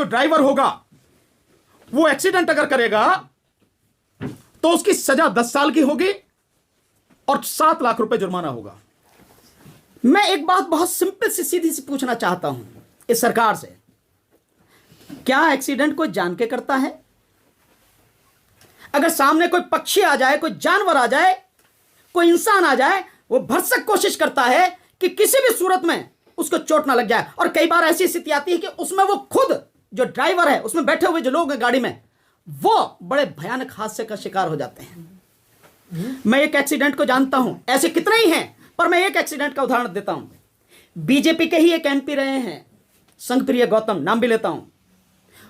जो ड्राइवर होगा वो एक्सीडेंट अगर करेगा तो उसकी सजा 10 साल की होगी और 7 लाख रुपए जुर्माना होगा। मैं एक बात बहुत सिंपल सी सीधी सी पूछना चाहता हूं इस सरकार से, क्या एक्सीडेंट कोई जान के करता है? अगर सामने कोई पक्षी आ जाए, कोई जानवर आ जाए, कोई इंसान आ जाए, वो भरसक कोशिश करता है कि किसी भी सूरत में उसको चोट ना लग जाए। और कई बार ऐसी स्थिति आती है कि उसमें वो खुद जो ड्राइवर है, उसमें बैठे हुए जो लोग हैं गाड़ी में, वो बड़े भयानक हादसे का शिकार हो जाते हैं। मैं एक एक्सीडेंट को जानता हूं, ऐसे कितने ही हैं, पर मैं एक एक्सीडेंट का उदाहरण देता हूं। बीजेपी के ही एक एमपी रहे हैं, संघप्रिय गौतम, नाम भी लेता हूं।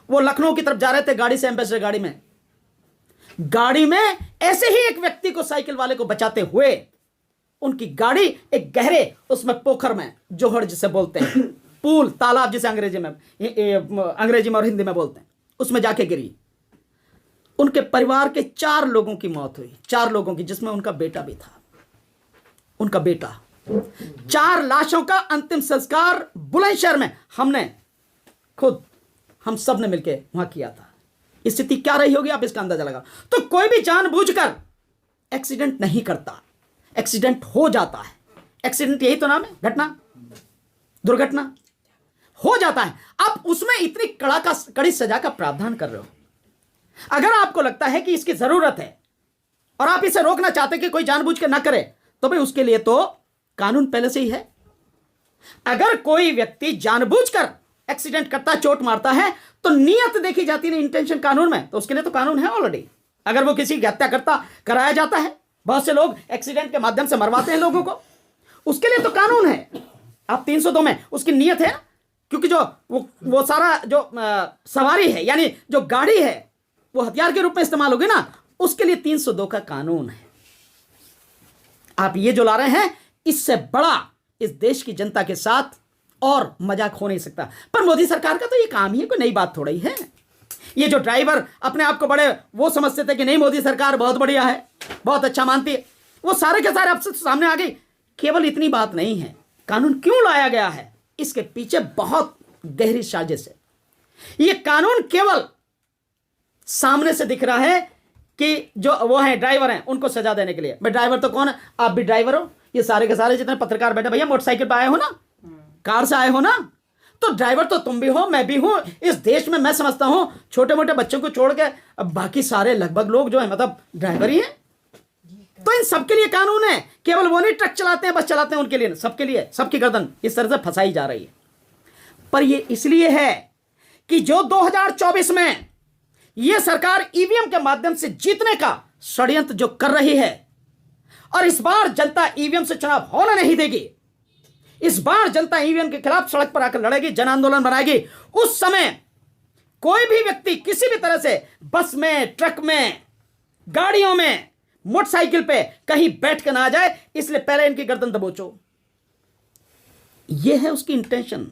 वो लखनऊ की तरफ जा रहे थे गाड़ी से, एम्बेसडर गाड़ी में ऐसे ही एक व्यक्ति को, साइकिल वाले को बचाते हुए उनकी गाड़ी एक गहरे उसमें पोखर में, जोहर जिसे बोलते हैं, पूल, तालाब जिसे अंग्रेजी में और हिंदी में बोलते हैं, उसमें जाके गिरी। उनके परिवार के 4 लोगों की मौत हुई, 4 लोगों की, जिसमें उनका बेटा भी था। उनका बेटा, 4 लाशों का अंतिम संस्कार बुलंदशहर में हम सब ने मिलकर वहां किया था। स्थिति क्या रही होगी आप इसका अंदाजा लगा। तो कोई भी जानबूझकर एक्सीडेंट नहीं करता, एक्सीडेंट हो जाता है। एक्सीडेंट यही तो नाम है, घटना, दुर्घटना हो जाता है। आप उसमें इतनी कड़ी सजा का प्रावधान कर रहे हो। अगर आपको लगता है कि इसकी जरूरत है और आप इसे रोकना चाहते कि कोई जानबूझ के ना करे, तो भाई उसके लिए तो कानून पहले से ही है। अगर कोई व्यक्ति जानबूझकर एक्सीडेंट करता, चोट मारता है, तो नियत देखी जाती है, इंटेंशन कानून में, तो उसके लिए तो कानून है ऑलरेडी। अगर वो किसी की हत्या करता, कराया जाता है, बहुत से लोग एक्सीडेंट के माध्यम से मरवाते हैं लोगों को, उसके लिए तो कानून है। आप 302 में उसकी नियत है, क्योंकि जो वो सारा जो सवारी है, यानी जो गाड़ी है, वो हथियार के रूप में इस्तेमाल होगी ना, उसके लिए 302 का कानून है। आप ये जो ला रहे हैं, इससे बड़ा इस देश की जनता के साथ और मजाक हो नहीं सकता। पर मोदी सरकार का तो ये काम ही है, कोई नई बात थोड़ी है। ये जो ड्राइवर अपने आप को बड़े वो समझते थे कि नहीं, मोदी सरकार बहुत बढ़िया है, बहुत अच्छा मानती है, वो सारे के सारे आपसे सामने आ गई। केवल इतनी बात नहीं है, कानून क्यों लाया गया है, इसके पीछे बहुत गहरी साजिश है। ये कानून केवल सामने से दिख रहा है कि जो वो है ड्राइवर हैं, उनको सजा देने के लिए। भाई ड्राइवर तो कौन है? आप भी ड्राइवर हो, ये सारे के सारे जितने पत्रकार बैठे, भैया मोटरसाइकिल पर आए हो ना, कार से आए हो ना, तो ड्राइवर तो तुम भी हो, मैं भी हूं। इस देश में मैं समझता हूं छोटे मोटे बच्चों को छोड़ के अब बाकी सारे लगभग लोग जो है मतलब ड्राइवर ही हैं। तो इन सबके लिए कानून है, केवल वो नहीं ट्रक चलाते हैं, बस चलाते हैं, उनके लिए, सबके लिए, सबकी गर्दन इस तरह से फंसाई जा रही है। पर ये इसलिए है कि जो 2024 में यह सरकार ईवीएम के माध्यम से जीतने का षड्यंत्र जो कर रही है, और इस बार जनता ईवीएम से चुनाव होने नहीं देगी, इस बार जनता ईवीएम के खिलाफ सड़क पर आकर लड़ेगी, जन आंदोलन बनाएगी। उस समय कोई भी व्यक्ति किसी भी तरह से बस में, ट्रक में, गाड़ियों में, मोटरसाइकिल पे कहीं बैठ कर ना आ जाए, इसलिए पहले इनकी गर्दन दबोचो। यह है उसकी इंटेंशन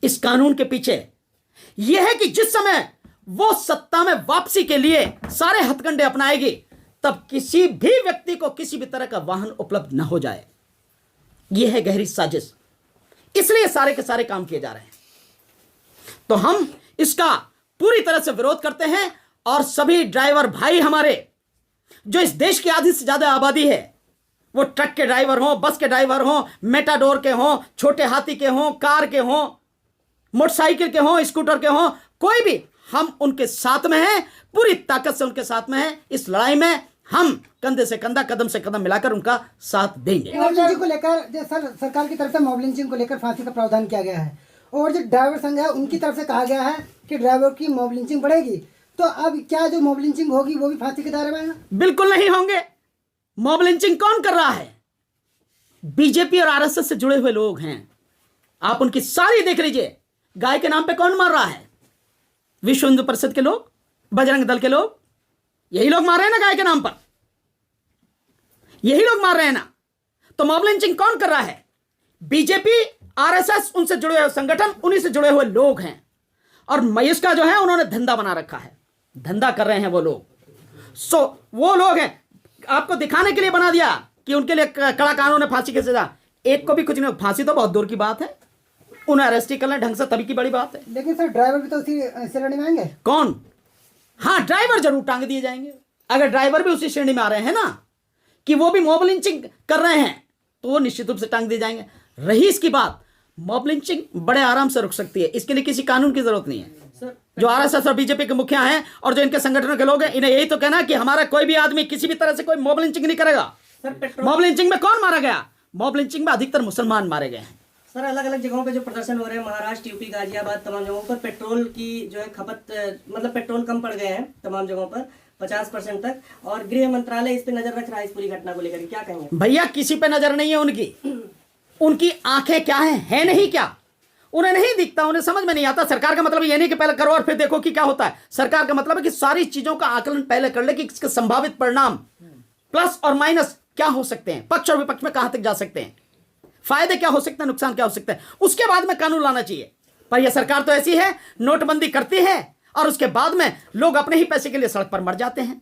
इस कानून के पीछे। यह है कि जिस समय वो सत्ता में वापसी के लिए सारे हथकंडे अपनाएगी, तब किसी भी व्यक्ति को किसी भी तरह का वाहन उपलब्ध न हो जाए। यह है गहरी साजिश, इसलिए सारे के सारे काम किए जा रहे हैं। तो हम इसका पूरी तरह से विरोध करते हैं, और सभी ड्राइवर भाई हमारे, जो इस देश की आधी से ज्यादा आबादी है, वो ट्रक के ड्राइवर हों, बस के ड्राइवर हों, मेटाडोर के हों, छोटे हाथी के हों, कार के हों, मोटरसाइकिल के हों, स्कूटर के हों, कोई भी, हम उनके साथ में हैं, पूरी ताकत से उनके साथ में हैं। इस लड़ाई में हम कंधे से कंधा, कदम से कदम मिलाकर उनका साथ देंगे। मॉब लिंचिंग को लेकर जो सरकार की तरफ से मॉब लिंचिंग को लेकर फांसी का प्रावधान किया गया है, और जो ड्राइवर संघ है उनकी तरफ से कहा गया है कि ड्राइवर की मॉब लिंचिंग बढ़ेगी। तो अब क्या जो मॉब लिंचिंग होगी वो भी फांसी के दायरे में आएगा? बिल्कुल नहीं होंगे। मॉब लिंचिंग कौन कर रहा है? बीजेपी और आरएसएस से जुड़े हुए लोग हैं। आप उनकी सारी देख लीजिए। गाय के नाम पे कौन मार रहा है? विश्व हिंदू परिषद के लोग, बजरंग दल के लोग, यही लोग मार रहे हैं ना गाय के नाम पर, यही लोग मार रहे हैं ना। तो मॉब लिंचिंग कौन कर रहा है? बीजेपी, आरएसएस, उनसे जुड़े हुए संगठन, उन्हीं से जुड़े हुए लोग हैं। और महेश का जो है उन्होंने धंधा बना रखा है, धंधा कर रहे हैं वो लोग। वो लोग हैं, आपको दिखाने के लिए बना दिया कि उनके लिए कड़ा कानून है, फांसी की सजा। एक को भी कुछ नहीं, फांसी तो बहुत दूर की बात है। उन्हें अरेस्ट ही कर लें ढंग से, तभी की बड़ी बात है। लेकिन सर ड्राइवर भी तो उसी श्रेणी में आएंगे। कौन? हाँ, ड्राइवर जरूर टांग दिए जाएंगे। अगर ड्राइवर भी उसी श्रेणी में आ रहे हैं ना कि वो भी मॉब लिंचिंग कर रहे हैं, तो वो निश्चित रूप से टांग दिए जाएंगे। रही इसकी बात, मॉब लिंचिंग बड़े आराम से रुक सकती है, इसके लिए किसी कानून की जरूरत नहीं है। जो आरएसएस और बीजेपी के मुखिया हैं और जो इनके संगठनों के लोग हैं, इन्हें यही तो कहना है कि हमारा कोई भी आदमी किसी भी तरह से कोई मॉब लिंचिंग नहीं करेगा। मॉब लिंचिंग में कौन मारा गया? मॉब लिंचिंग में अधिकतर मुसलमान मारे गए हैं। सर अलग अलग जगहों पे जो प्रदर्शन हो रहे हैं, महाराष्ट्र, यूपी, गाजियाबाद, तमाम जगहों पर पेट्रोल की जो है खपत, मतलब पेट्रोल कम पड़ गए हैं तमाम जगहों पर 50% तक, और गृह मंत्रालय इस पे नजर रख रहा है इस पूरी घटना को लेकर, क्या कहेंगे? भैया किसी पे नजर नहीं है उनकी आंखें क्या है नहीं क्या, उन्हें नहीं दिखता, उन्हें समझ में नहीं आता। सरकार का मतलब ये नहीं कि पहले करो और फिर देखो कि क्या होता है। सरकार का मतलब है कि सारी चीजों का आकलन पहले कर ले कि इसके संभावित परिणाम प्लस और माइनस क्या हो सकते हैं, पक्ष और विपक्ष में कहां तक जा सकते हैं, फायदे क्या हो सकते हैं, नुकसान क्या हो सकते हैं, उसके बाद में कानून लाना चाहिए। पर यह सरकार तो ऐसी है, नोटबंदी करती है और उसके बाद में लोग अपने ही पैसे के लिए सड़क पर मर जाते हैं,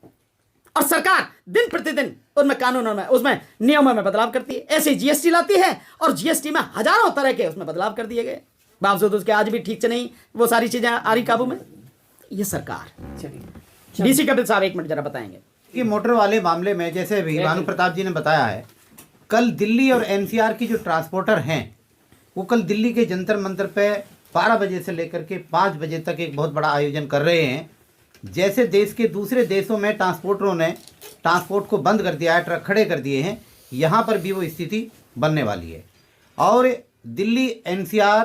और सरकार दिन प्रतिदिन उनमें कानूनों में, उसमें नियमों में बदलाव करती है। ऐसे जीएसटी लाती है और जीएसटी में हजारों तरह के उसमें बदलाव कर दिए गए, बावजूद उसके आज भी ठीक से नहीं वो सारी चीजें आ रही काबू में। ये सरकार। डीसी कपिल साहब 1 मिनट जरा बताएंगे कि मोटर वाले मामले में, जैसे अभी भानु प्रताप जी ने बताया है, कल दिल्ली और एनसीआर की जो ट्रांसपोर्टर हैं वो कल दिल्ली के जंतर मंतर पे 12 बजे से लेकर के 5 बजे तक एक बहुत बड़ा आयोजन कर रहे हैं। जैसे देश के दूसरे देशों में ट्रांसपोर्टरों ने ट्रांसपोर्ट को बंद कर दिया है, ट्रक खड़े कर दिए हैं, यहाँ पर भी वो स्थिति बनने वाली है। और दिल्ली एनसीआर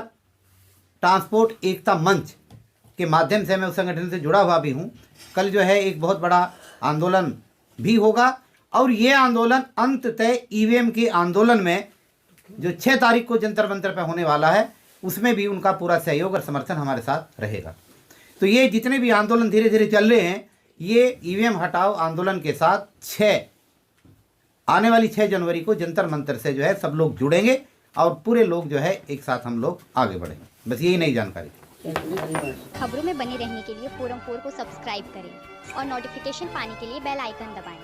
ट्रांसपोर्ट एकता मंच के माध्यम से मैं उस संगठन से जुड़ा हुआ भी हूँ। कल जो है एक बहुत बड़ा आंदोलन भी होगा, और ये आंदोलन अंततः ईवीएम के आंदोलन में जो 6 तारीख को जंतर मंतर पर होने वाला है, उसमें भी उनका पूरा सहयोग और समर्थन हमारे साथ रहेगा। तो ये जितने भी आंदोलन धीरे धीरे चल रहे हैं, ये ईवीएम हटाओ आंदोलन के साथ आने वाली 6 जनवरी को जंतर मंतर से जो है सब लोग जुड़ेंगे और पूरे लोग जो है एक साथ हम लोग आगे बढ़ेंगे। बस यही नई जानकारी। खबरों में बने रहने के लिए फोरम 4 को सब्सक्राइब करें और नोटिफिकेशन पाने के लिए बेल आइकन दबाएं।